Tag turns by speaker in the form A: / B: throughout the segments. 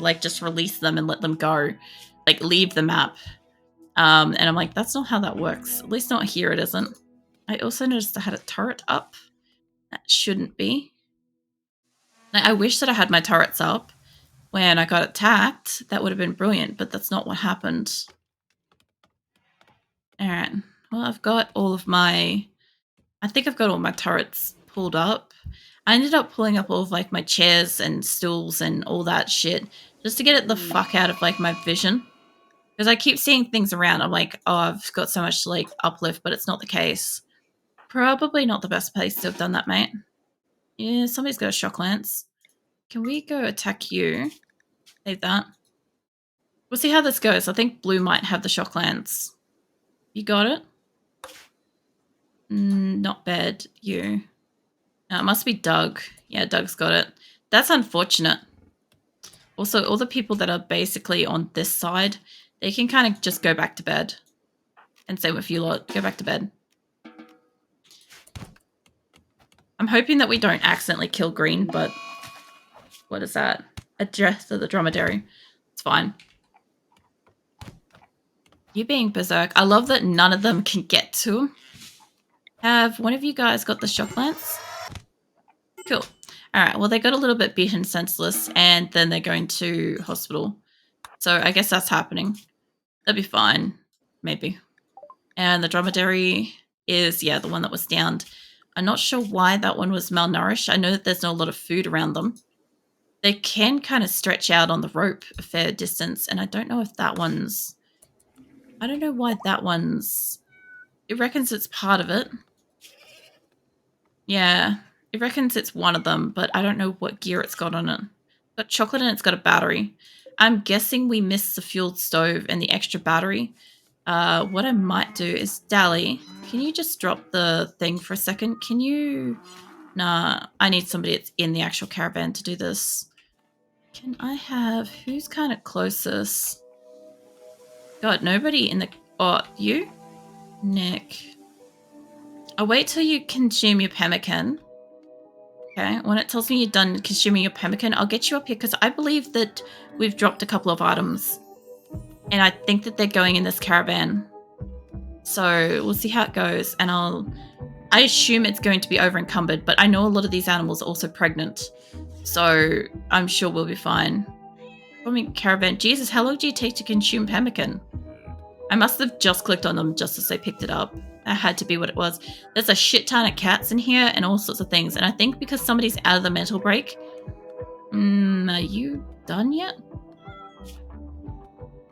A: like just release them and let them go, like leave the map. And I'm like, that's not how that works. At least not here, it isn't. I also noticed I had a turret up. That shouldn't be. I wish that I had my turrets up when I got attacked. That would have been brilliant, but that's not what happened. All right. Well, I've got all of my... I think I've got all my turrets pulled up. I ended up pulling up all of like my chairs and stools and all that shit just to get it the fuck out of like my vision. Because I keep seeing things around. I'm like, oh, I've got so much to like uplift, but it's not the case. Probably not the best place to have done that, mate. Yeah, somebody's got a shock lance. Can we go attack you? Save that. We'll see how this goes. I think blue might have the shock lance. You got it? Not bad. You. No, it must be Doug. Yeah, Doug's got it. That's unfortunate. Also, all the people that are basically on this side, they can kind of just go back to bed. And same with you lot. Go back to bed. I'm hoping that we don't accidentally kill green, but what is that? A dress of the dromedary. It's fine. You being berserk. I love that none of them can get to him. Have one of you guys got the shock lance? Cool. All right. Well, they got a little bit beaten senseless, and then they're going to hospital. So I guess that's happening. That'd be fine. Maybe. And the dromedary is, yeah, the one that was downed. I'm not sure why that one was malnourished. I know that there's not a lot of food around them. They can kind of stretch out on the rope a fair distance, and I don't know if that one's... I don't know why that one's... It reckons it's part of it. Yeah, it reckons it's one of them, but I don't know what gear it's got on it. It's got chocolate and it's got a battery. I'm guessing we missed the fueled stove and the extra battery. What I might do is, Dally, can you just drop the thing for a second? Can you... Nah, I need somebody that's in the actual caravan to do this. Can I have... Who's kind of closest? God, nobody in the... Oh, you? Nick. I'll wait till you consume your pemmican. Okay, when it tells me you're done consuming your pemmican, I'll get you up here because I believe that we've dropped a couple of items. And I think that they're going in this caravan. So we'll see how it goes. And I assume it's going to be over encumbered, but I know a lot of these animals are also pregnant. So I'm sure we'll be fine. Caravan. Jesus, how long do you take to consume pemmican? I must have just clicked on them just as they picked it up. That had to be what it was. There's a shit ton of cats in here and all sorts of things. And I think because somebody's out of the mental break. Are you done yet?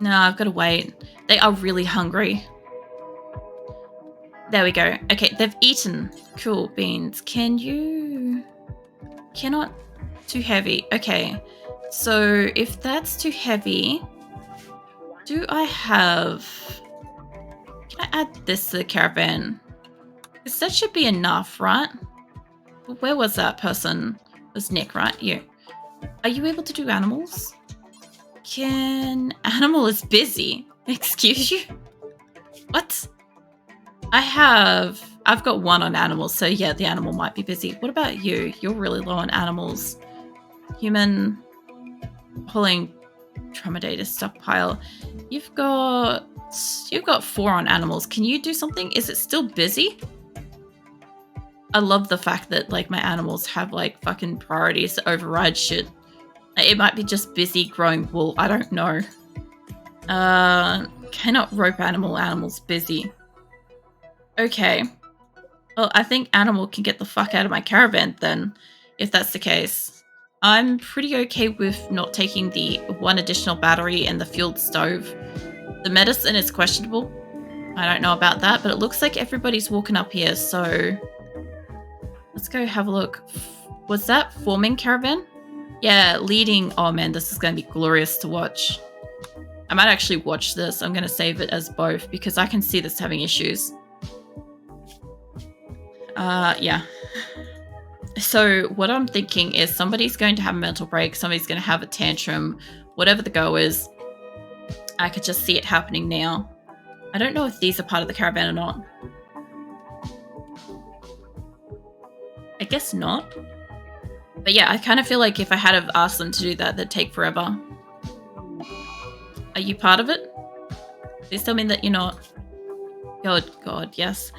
A: No, I've got to wait. They are really hungry. There we go. Okay, they've eaten. Cool beans. Can you... Cannot. Too heavy. Okay. So if that's too heavy... Do I have... Can I add this to the caravan? Because that should be enough, right? Where was that person? It was Nick, right? You. Are you able to do animals? Animal is busy. Excuse you? What? I've got one on animals, so yeah, the animal might be busy. What about you? You're really low on animals. Human pulling Tromedator stockpile. You've got 4 on animals. Can you do something? Is it still busy? I love the fact that like my animals have like fucking priorities to override shit. It might be just busy growing wool. I don't know. Cannot rope animals busy. Okay. Well, I think animal can get the fuck out of my caravan then, if that's the case. I'm pretty okay with not taking the 1 additional battery and the fueled stove. The medicine is questionable. I don't know about that, but it looks like everybody's walking up here, so... Let's go have a look. Was that forming caravan? Yeah, leading... Oh man, this is going to be glorious to watch. I might actually watch this. I'm going to save it as both, because I can see this having issues. Yeah. So what I'm thinking is somebody's going to have a mental break, somebody's going to have a tantrum, whatever the go is. I could just see it happening now. I don't know if these are part of the caravan or not. I guess not. But yeah, I kind of feel like if I had have asked them to do that, they'd take forever. Are you part of it? Please tell me that you're not. God, yes.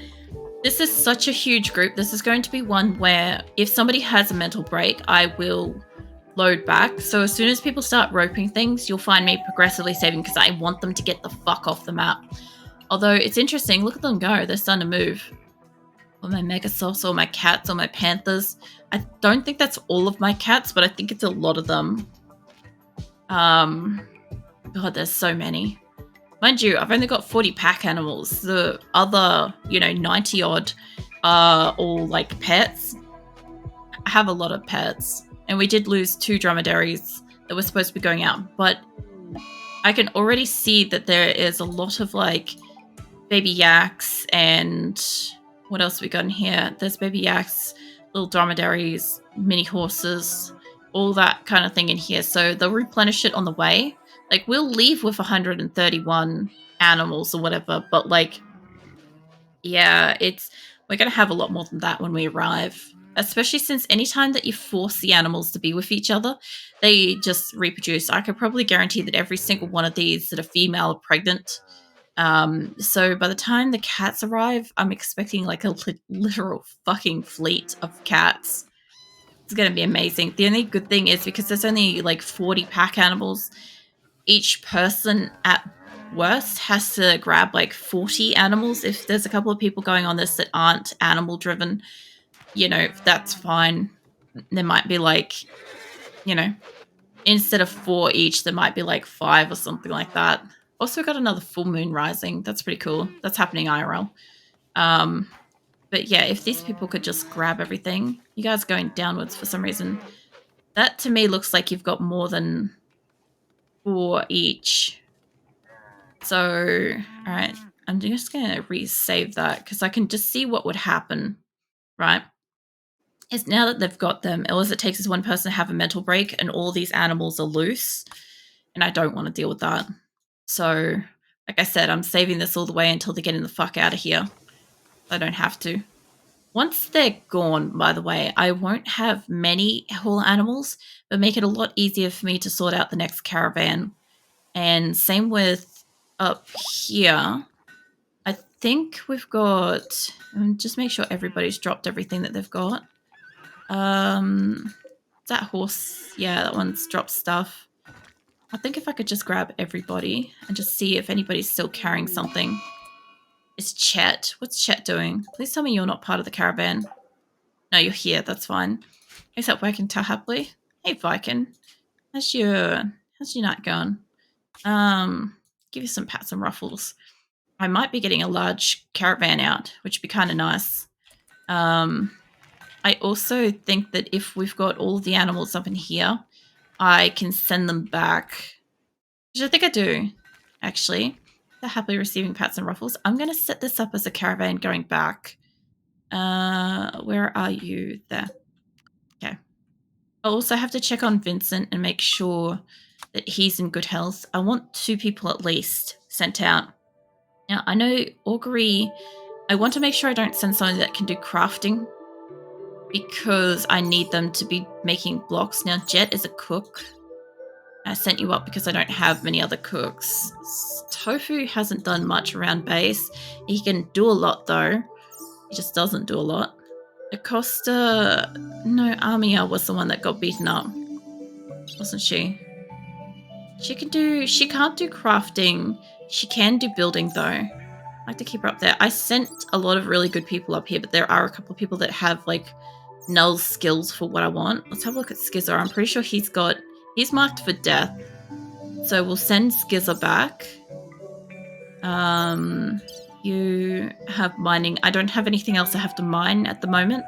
A: This is such a huge group. This is going to be one where if somebody has a mental break, I will load back. So as soon as people start roping things, you'll find me progressively saving because I want them to get the fuck off the map. Although it's interesting, look at them go. They're starting to move. Or my Megasoths, or my cats, or my panthers. I don't think that's all of my cats, but I think it's a lot of them. God, there's so many. Mind you, I've only got 40 pack animals. The other, 90 odd are all like pets. I have a lot of pets. And we did lose 2 dromedaries that were supposed to be going out. But I can already see that there is a lot of like baby yaks and what else we got in here? There's baby yaks, little dromedaries, mini horses, all that kind of thing in here. So they'll replenish it on the way. Like, we'll leave with 131 animals or whatever, but like, yeah, we're going to have a lot more than that when we arrive. Especially since anytime that you force the animals to be with each other, they just reproduce. I could probably guarantee that every single one of these that are female are pregnant. So by the time the cats arrive, I'm expecting like a literal fucking fleet of cats. It's going to be amazing. The only good thing is because there's only like 40 pack animals, each person at worst has to grab like 40 animals. If there's a couple of people going on this that aren't animal driven, that's fine. There might be like, instead of 4 each, there might be like 5 or something like that. Also got another full moon rising. That's pretty cool. That's happening IRL. But yeah, if these people could just grab everything. You guys are going downwards for some reason. That to me looks like you've got more than 4 each. So, all right. I'm just going to resave that because I can just see what would happen, right? Is now that they've got them, all it takes is one person to have a mental break and all these animals are loose. And I don't want to deal with that. So, like I said, I'm saving this all the way until they're getting the fuck out of here. I don't have to. Once they're gone, by the way, I won't have many whole animals, but make it a lot easier for me to sort out the next caravan. And same with up here. I think we've got... just make sure everybody's dropped everything that they've got. That horse, yeah, that one's dropped stuff. I think if I could just grab everybody and just see if anybody's still carrying something. It's Chet. What's Chet doing? Please tell me you're not part of the caravan. No, you're here. That's fine. Is that working happily? Hey, Viking. How's your night going? Give you some pats and ruffles. I might be getting a large caravan out, which would be kind of nice. I also think that if we've got all the animals up in here, I can send them back. Which I think I do, actually. They're happily receiving pats and ruffles. I'm going to set this up as a caravan going back. Where are you? There. Okay. I'll also have to check on Vincent and make sure that he's in good health. I want 2 people at least sent out. Now, I know augury... I want to make sure I don't send someone that can do crafting because I need them to be making blocks. Now, Jet is a cook. I sent you up because I don't have many other cooks. Tofu hasn't done much around base. He can do a lot, though. He just doesn't do a lot. Acosta... No, Armia was the one that got beaten up. Wasn't she? She can't do crafting. She can do building, though. I like to keep her up there. I sent a lot of really good people up here, but there are a couple of people that have, like, null skills for what I want. Let's have a look at Skizzer. I'm pretty sure he's marked for death. So we'll send Skizzer back. You have mining. I don't have anything else I have to mine at the moment,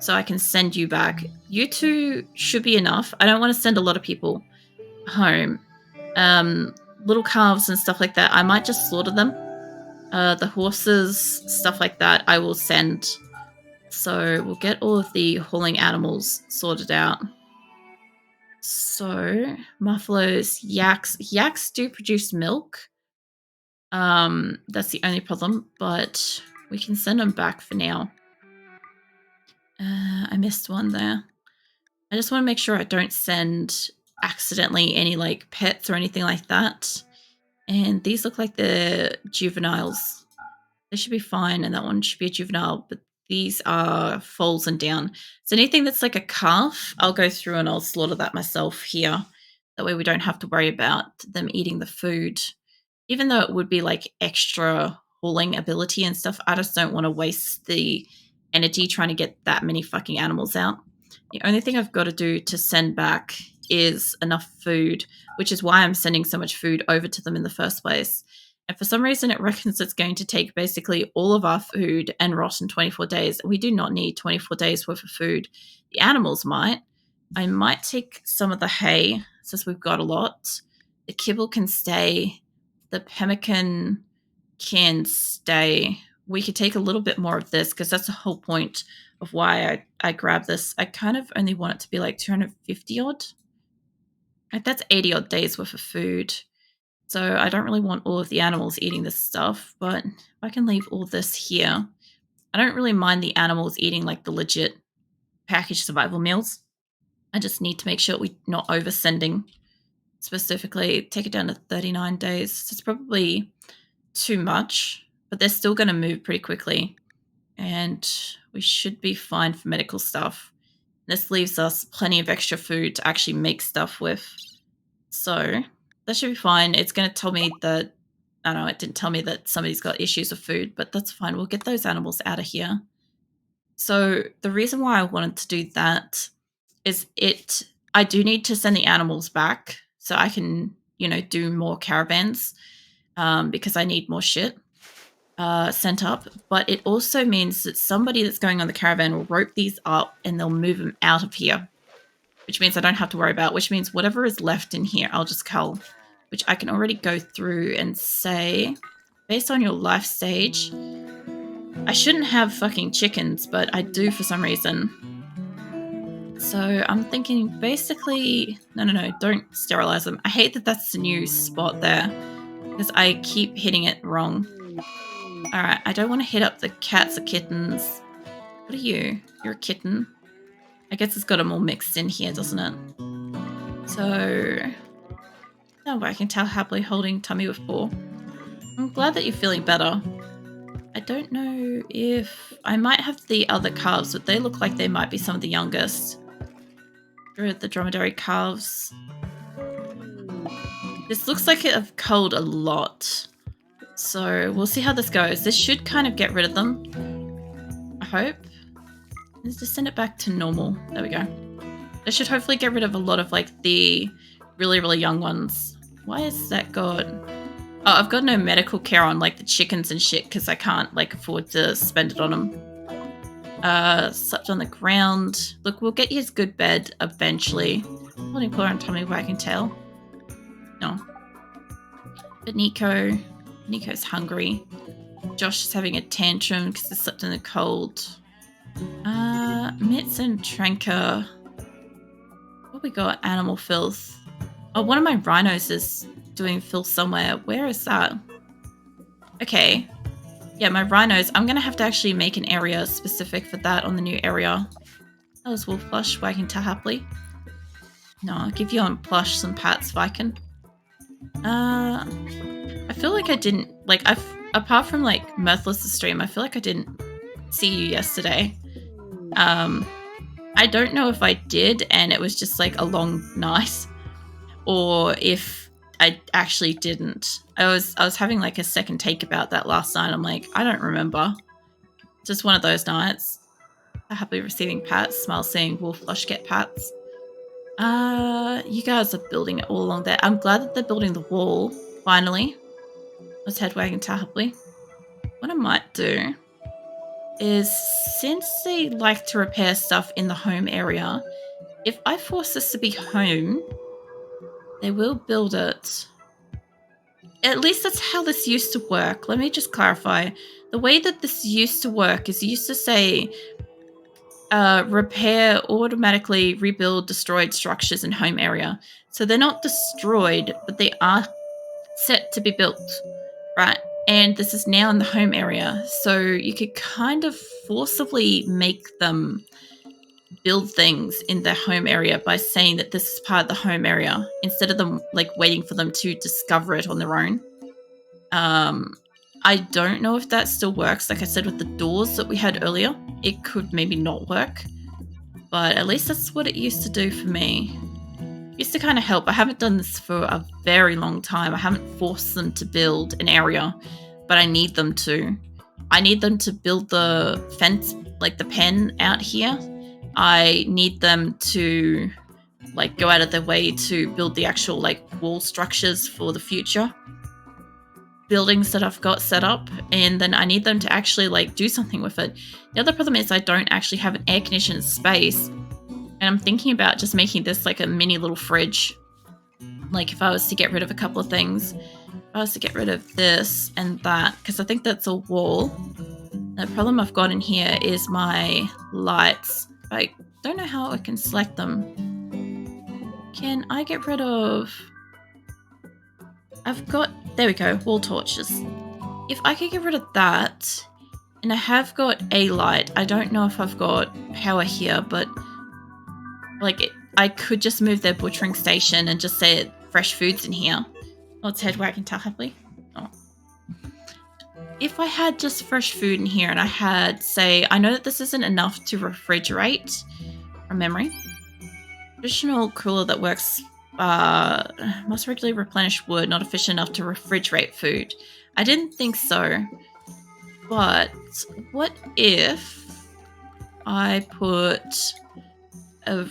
A: so I can send you back. You 2 should be enough. I don't want to send a lot of people home. Little calves and stuff like that, I might just slaughter them. The horses, stuff like that, I will send. So we'll get all of the hauling animals sorted out. So, muffaloes, yaks. Yaks do produce milk. That's the only problem, but we can send them back for now. I missed one there. I just want to make sure I don't send accidentally any like pets or anything like that. And these look like they're juveniles. They should be fine, and that one should be a juvenile, but these are foals and down. So anything that's like a calf, I'll go through and I'll slaughter that myself here. That way we don't have to worry about them eating the food. Even though it would be like extra hauling ability and stuff, I just don't want to waste the energy trying to get that many fucking animals out. The only thing I've got to do to send back is enough food, which is why I'm sending so much food over to them in the first place. And for some reason, it reckons it's going to take basically all of our food and rot in 24 days. We do not need 24 days worth of food. The animals might. I might take some of the hay, since we've got a lot. The kibble can stay. The pemmican can stay. We could take a little bit more of this, because that's the whole point of why I grabbed this. I kind of only want it to be like 250 odd. Like that's 80 odd days worth of food. So I don't really want all of the animals eating this stuff, but if I can leave all this here, I don't really mind the animals eating like the legit packaged survival meals. I just need to make sure we're not oversending. Specifically, take it down to 39 days. It's probably too much, but they're still going to move pretty quickly, and we should be fine for medical stuff. This leaves us plenty of extra food to actually make stuff with. So that should be fine. It's going to tell me that, I don't know, it didn't tell me that somebody's got issues with food, but that's fine. We'll get those animals out of here. So the reason why I wanted to do that is I do need to send the animals back so I can, do more caravans because I need more shit sent up. But it also means that somebody that's going on the caravan will rope these up and they'll move them out of here, which means I don't have to worry about, which means whatever is left in here, I'll just cull, which I can already go through and say, based on your life stage, I shouldn't have fucking chickens, but I do for some reason. So I'm thinking basically, no, don't sterilize them. I hate that that's the new spot there because I keep hitting it wrong. All right, I don't want to hit up the cats or kittens. What are you? You're a kitten. I guess it's got them all mixed in here, doesn't it? So, no, I can tell happily holding tummy with paw. I'm glad that you're feeling better. I don't know if I might have the other calves, but they look like they might be some of the youngest. The dromedary calves. This looks like I've culled a lot. So we'll see how this goes. This should kind of get rid of them. I hope. Let's just send it back to normal. There we go. This should hopefully get rid of a lot of like the really, really young ones. Why is that got... Oh, I've got no medical care on like the chickens and shit because I can't like afford to spend it on them. Slept on the ground. Look, we'll get you a good bed eventually. Holding paw and tummy wagging tail. No. But Nico's hungry. Josh is having a tantrum because they slept in the cold. Mitts and Tranker. What we got? Animal filth. Oh, one of my rhinos is doing filth somewhere. Where is that? Okay. Yeah, my rhinos. I'm going to have to actually make an area specific for that on the new area. That was Wolf Plush, wagging tail happily. No, I'll give you on Plush some pats if I can. I feel like I didn't, like, apart from, like, Mirthless the stream, I feel like I didn't see you yesterday. I don't know if I did and it was just, like, a long night, or if I actually didn't. I was having, like, a second take about that last night. I'm like, I don't remember. Just one of those nights. Happily receiving pats, smile seeing Wolf Flush get pats. You guys are building it all along there. I'm glad that they're building the wall, finally. Let's head wagging tail happily. What I might do is, since they like to repair stuff in the home area, if I force this to be home, they will build it. At least that's how this used to work. Let me just clarify. The way that this used to work is it used to say repair, automatically rebuild destroyed structures in home area. So they're not destroyed, but they are set to be built, right? And this is now in the home area. So you could kind of forcibly make them build things in their home area by saying that this is part of the home area instead of them like waiting for them to discover it on their own. I don't know if that still works. Like I said, with the doors that we had earlier, it could maybe not work, but at least that's what it used to do for me. It used to kind of help. I haven't done this for a very long time. I haven't forced them to build an area, but I need them to. I need them to build the fence, like the pen out here. I need them to like go out of their way to build the actual like wall structures for the future buildings that I've got set up, and then I need them to actually like do something with it. The other problem is I don't actually have an air conditioned space, and I'm thinking about just making this like a mini little fridge. Like if I was to get rid of a couple of things, if I was to get rid of this and that, because I think that's a wall. The problem I've got in here is my lights. I don't know how I can select them. Can I get rid of... I've got... There we go, wall torches. If I could get rid of that, and I have got a light. I don't know if I've got power here, but like I could just move their butchering station and just say fresh foods in here. Oh, it's head wagging happily. Oh. If I had just fresh food in here and I had, say, I know that this isn't enough to refrigerate from memory. Traditional cooler that works must regularly replenish wood, not efficient enough to refrigerate food. I didn't think so. But what if I put a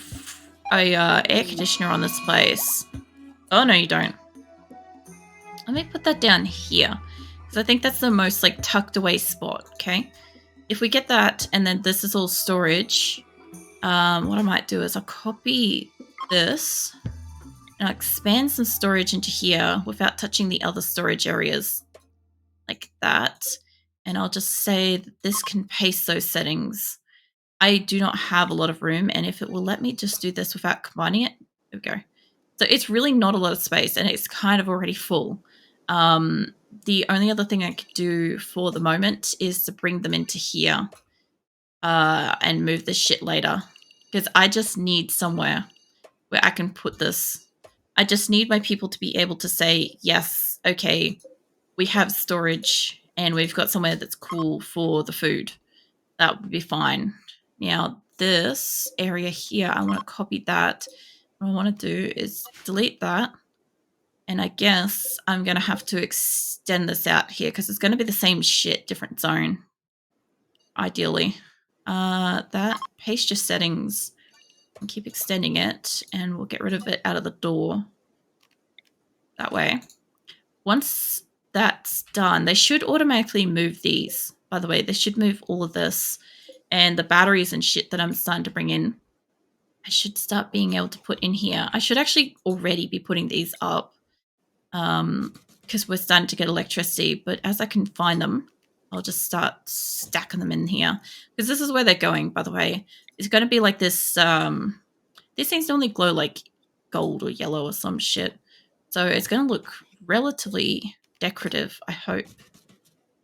A: air conditioner on this place? Oh, no, you don't. Let me put that down here. Because I think that's the most like tucked away spot, okay? If we get that and then this is all storage, what I might do is I'll copy this and I'll expand some storage into here without touching the other storage areas like that. And I'll just say that this can paste those settings. I do not have a lot of room, and if it will let me just do this without combining it, there we go. So it's really not a lot of space, and it's kind of already full. The only other thing I could do for the moment is to bring them into here and move this shit later, because I just need somewhere where I can put this. I just need my people to be able to say, yes, okay, we have storage and we've got somewhere that's cool for the food. That would be fine. Now, this area here, I want to copy that. What I want to do is delete that. And I guess I'm going to have to extend this out here because it's going to be the same shit, different zone, ideally. That, paste your settings and keep extending it, and we'll get rid of it out of the door. That way. Once that's done, they should automatically move these. By the way, they should move all of this and the batteries and shit that I'm starting to bring in. I should start being able to put in here. I should actually already be putting these up because we're starting to get electricity. But as I can find them, I'll just start stacking them in here because this is where they're going, by the way. It's going to be like this. These things normally glow like gold or yellow or some shit. So it's going to look relatively decorative, I hope.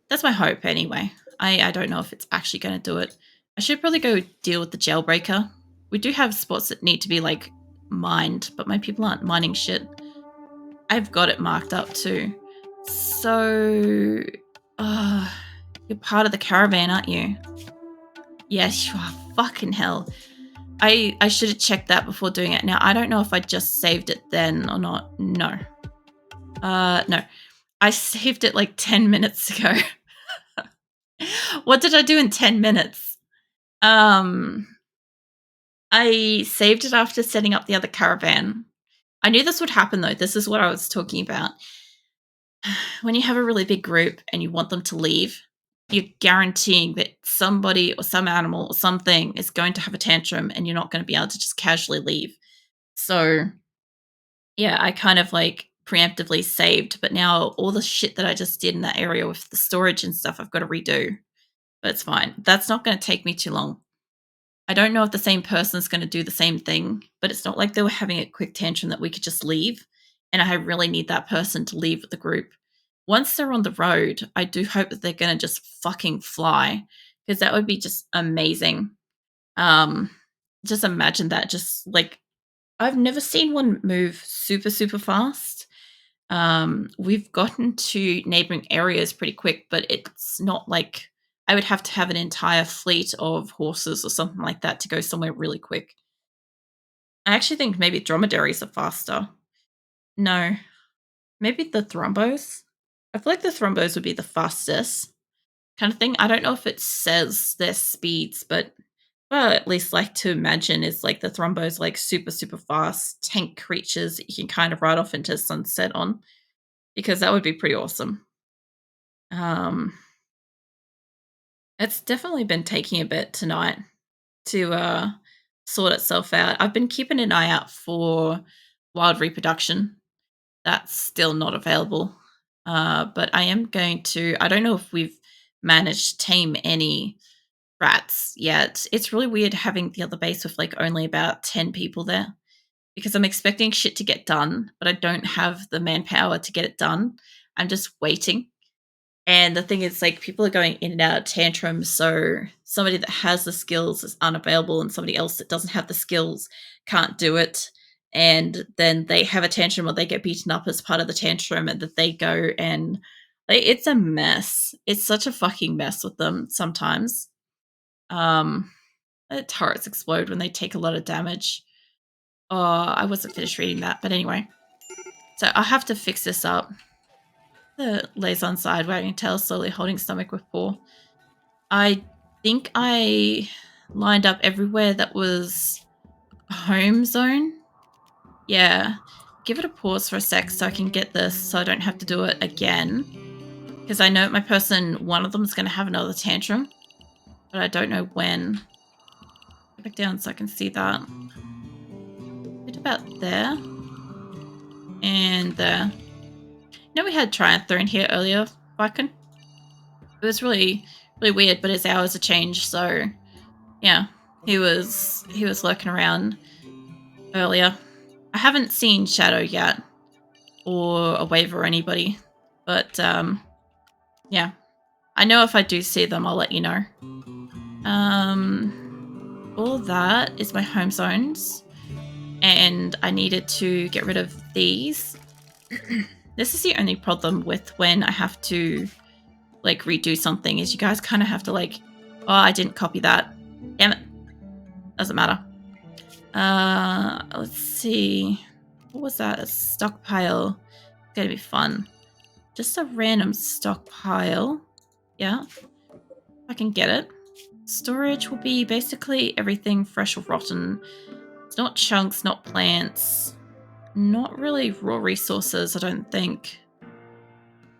A: That's my hope anyway. I don't know if it's actually going to do it. I should probably go deal with the jailbreaker. We do have spots that need to be like mined, but my people aren't mining shit. I've got it marked up too. So, you're part of the caravan, aren't you? Yes, you are. Fucking hell. I should have checked that before doing it. Now, I don't know if I just saved it then or not. No. No. I saved it like 10 minutes ago. What did I do in 10 minutes? I saved it after setting up the other caravan. I knew this would happen though. This is what I was talking about. When you have a really big group and you want them to leave, you're guaranteeing that somebody or some animal or something is going to have a tantrum and you're not going to be able to just casually leave. So, yeah, I kind of like preemptively saved, but now all the shit that I just did in that area with the storage and stuff, I've got to redo. But it's fine. That's not going to take me too long. I don't know if the same person's going to do the same thing, but it's not like they were having a quick tantrum that we could just leave. And I really need that person to leave the group. Once they're on the road, I do hope that they're going to just fucking fly, because that would be just amazing. Just imagine that. Just like I've never seen one move super, super fast. We've gotten to neighboring areas pretty quick, but it's not like I would have to have an entire fleet of horses or something like that to go somewhere really quick. I actually think maybe dromedaries are faster. No, maybe the thrombos. I feel like the thrombos would be the fastest kind of thing. I don't know if it says their speeds, but well, at least like to imagine is like the thrombos like super, super fast tank creatures that you can kind of ride off into sunset on because that would be pretty awesome. Um, it's definitely been taking a bit tonight to sort itself out. I've been keeping an eye out for wild reproduction. That's still not available. But I am going to, I don't know if we've managed to tame any rats yet. It's really weird having the other base with like only about 10 people there because I'm expecting shit to get done, but I don't have the manpower to get it done. I'm just waiting. And the thing is, like, people are going in and out of tantrums. So somebody that has the skills is unavailable, and somebody else that doesn't have the skills can't do it. And then they have a tantrum or they get beaten up as part of the tantrum, and that they go and like, it's a mess. It's such a fucking mess with them sometimes. Um, turrets explode when they take a lot of damage. Oh, I wasn't finished reading that, but anyway. So I have to fix this up. The lays on side, wagging tail, slowly holding stomach with paw. I think I lined up everywhere that was a home zone. Yeah. Give it a pause for a sec so I can get this so I don't have to do it again. Because I know my person, one of them is going to have another tantrum. But I don't know when. Go back down so I can see that. Bit about there. And there. You know we had Trianther in here earlier, Viken? It was really, really weird, but his hours have changed, so yeah. He was lurking around earlier. I haven't seen Shadow yet, or a Wave or anybody, but yeah. I know if I do see them, I'll let you know. All that is my home zones, and I needed to get rid of these. This is the only problem with when I have to like redo something is you guys kind of have to like, oh, I didn't copy that. Damn it. Doesn't matter. Let's see. What was that? A stockpile. It's gonna be fun. Just a random stockpile. Yeah. I can get it. Storage will be basically everything fresh or rotten. It's not chunks, not plants. Not really raw resources, I don't think.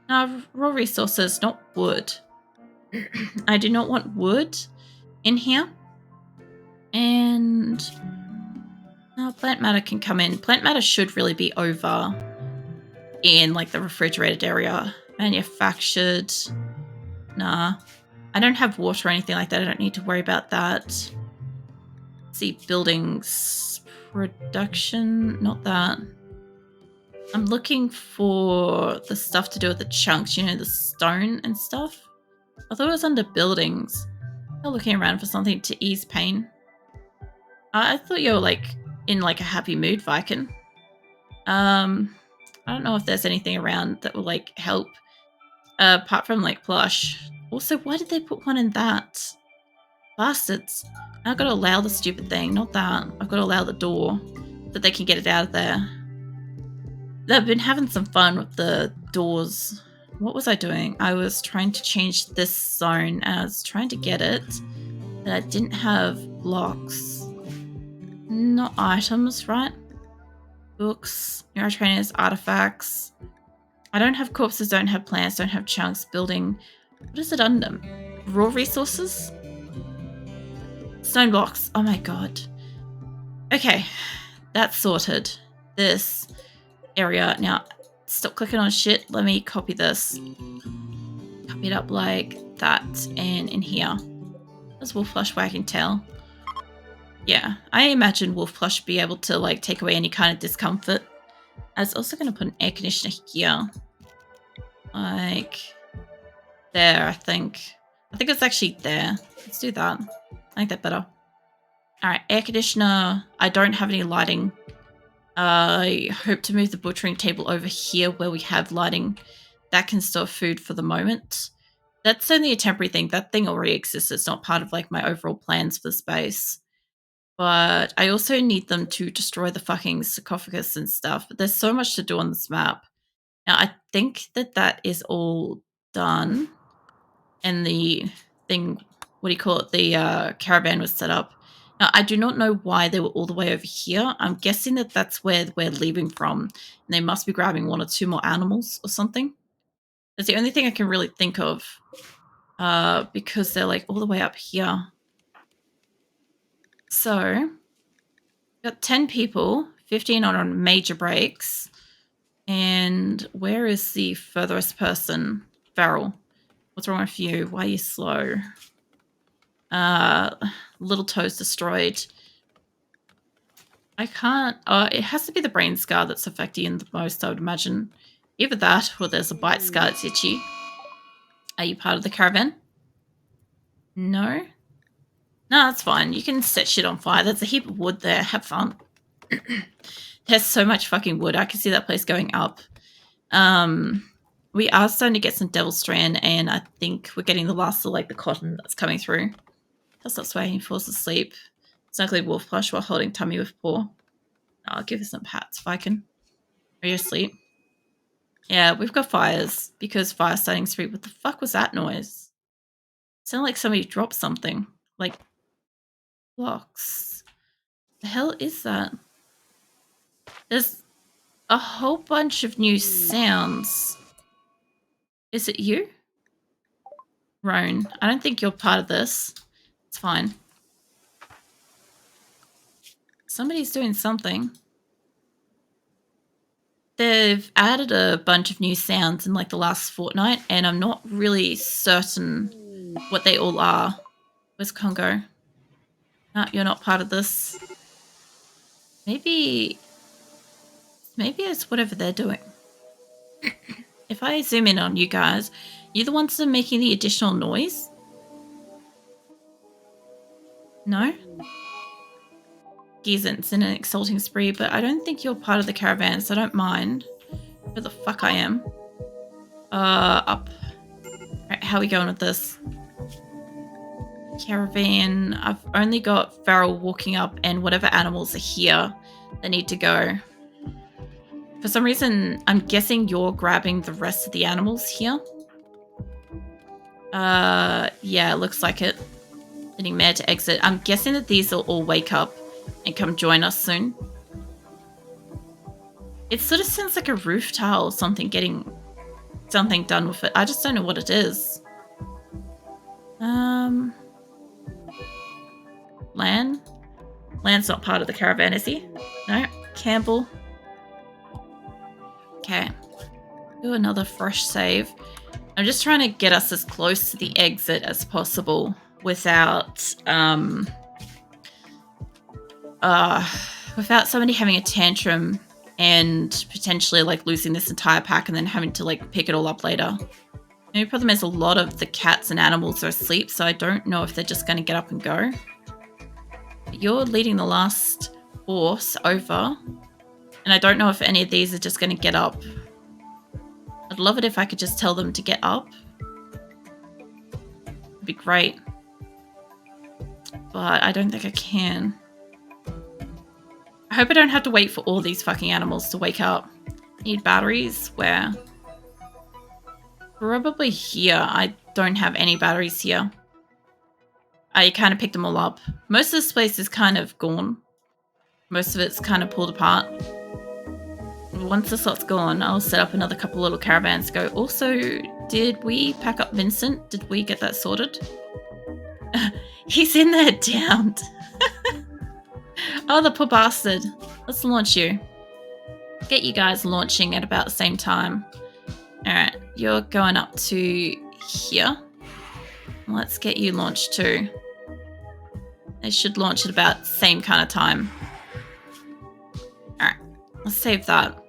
A: No, raw resources, not wood. I do not want wood in here. And plant matter can come in. Plant matter should really be over in like the refrigerated area. Manufactured. Nah. I don't have water or anything like that. I don't need to worry about that. Let's see, buildings. Production. Not that. I'm looking for the stuff to do with the chunks, you know, the stone and stuff. I thought it was under buildings. I'm looking around for something to ease pain. I thought you were like in like a happy mood, Viken. I don't know if there's anything around that will like help. Apart from like plush. Also, why did they put one in that? Bastards. I've got to allow the stupid thing, not that. I've got to allow the door that they can get it out of there. They've been having some fun with the doors. What was I doing? I was trying to change this zone and I was trying to get it. But I didn't have blocks. Not items, right? Books, neurotrainers, artifacts. I don't have corpses, don't have plants, don't have chunks, building. What is it under? Raw resources? Stone blocks. Oh my god. Okay, that's sorted. This area. Now, stop clicking on shit. Let me copy this. Copy it up like that and in here. There's Wolf Flush Wagging Tail. Yeah, I imagine Wolf Flush be able to like take away any kind of discomfort. I was also going to put an air conditioner here. Like there, I think. I think it's actually there. Let's do that. I like that better. All right, air conditioner. I don't have any lighting. I hope to move the butchering table over here where we have lighting. That can store food for the moment. That's only a temporary thing. That thing already exists. It's not part of like my overall plans for the space. But I also need them to destroy the fucking sarcophagus and stuff. But there's so much to do on this map. Now, I think that that is all done. And the thing, what do you call it? The caravan was set up. Now, I do not know why they were all the way over here. I'm guessing that that's where we're leaving from. And they must be grabbing 1 or 2 more animals or something. That's the only thing I can really think of. Because they're like all the way up here. So, got 10 people, 15 on major breaks. And where is the furthest person? Farrell. What's wrong with you? Why are you slow? Little toes destroyed. I can't... it has to be the brain scar that's affecting you the most, I would imagine. Either that, or there's a bite scar that's itchy. Are you part of the caravan? No? No, that's fine. You can set shit on fire. There's a heap of wood there. Have fun. There's so much fucking wood. I can see that place going up. We are starting to get some devil strand, and I think we're getting the last of like the cotton that's coming through. He'll stop swaying. He falls asleep. Snugly wolf plush while holding tummy with paw. I'll give her some pats if I can. Are you asleep? Yeah, we've got fires because fire starting street. What the fuck was that noise? It sounded like somebody dropped something. Like blocks. The hell is that? There's a whole bunch of new sounds. Is it you? Roan, I don't think you're part of this. It's fine. Somebody's doing something. They've added a bunch of new sounds in like the last fortnight, and I'm not really certain what they all are. Where's Congo? No, you're not part of this. Maybe it's whatever they're doing. If I zoom in on you guys, you're the ones that are making the additional noise? No? Geezens in an exalting spree, but I don't think you're part of the caravan, so I don't mind. Where the fuck I am? Up. Alright, how are we going with this? Caravan. I've only got Farrell walking up and whatever animals are here that need to go. For some reason, I'm guessing you're grabbing the rest of the animals here. Yeah, it looks like it. Sending Mare to exit. I'm guessing that these will all wake up and come join us soon. It sort of sounds like a roof tile or something getting something done with it. I just don't know what it is. Lan? Lan's not part of the caravan, is he? No. Campbell. Okay. Do another fresh save. I'm just trying to get us as close to the exit as possible without somebody having a tantrum and potentially like losing this entire pack and then having to like pick it all up later. The only problem is a lot of the cats and animals are asleep, so I don't know if they're just going to get up and go. You're leading the last horse over, and I don't know if any of these are just going to get up. I'd love it if I could just tell them to get up. It'd be great. But I don't think I can. I hope I don't have to wait for all these fucking animals to wake up. Need batteries? Where? Probably here. I don't have any batteries here. I kind of picked them all up. Most of this place is kind of gone. Most of it's kind of pulled apart. Once this lot's gone, I'll set up another couple little caravans to go. Also, did we pack up Vincent? Did we get that sorted? He's in there downed. Oh, the poor bastard. Let's launch you. Get you guys launching at about the same time. Alright, you're going up to here. Let's get you launched too. They should launch at about the same kind of time. Alright, let's save that.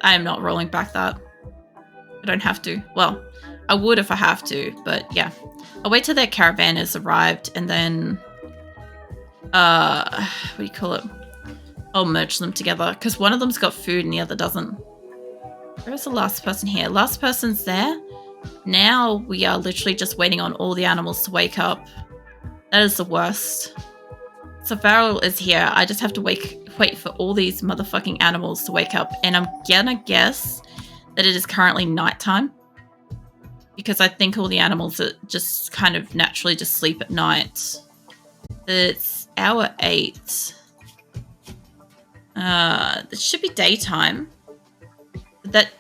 A: I am not rolling back that. I don't have to. Well, I would if I have to, but yeah. I'll wait till their caravan has arrived and then what do you call it? I'll merge them together because one of them's got food and the other doesn't. Where's the last person here? Last person's there. Now we are literally just waiting on all the animals to wake up. That is the worst. So Farrell is here. I just have to wait for all these motherfucking animals to wake up. And I'm gonna guess that it is currently nighttime. Because I think all the animals are just kind of naturally just sleep at night. It's hour 8. It should be daytime. That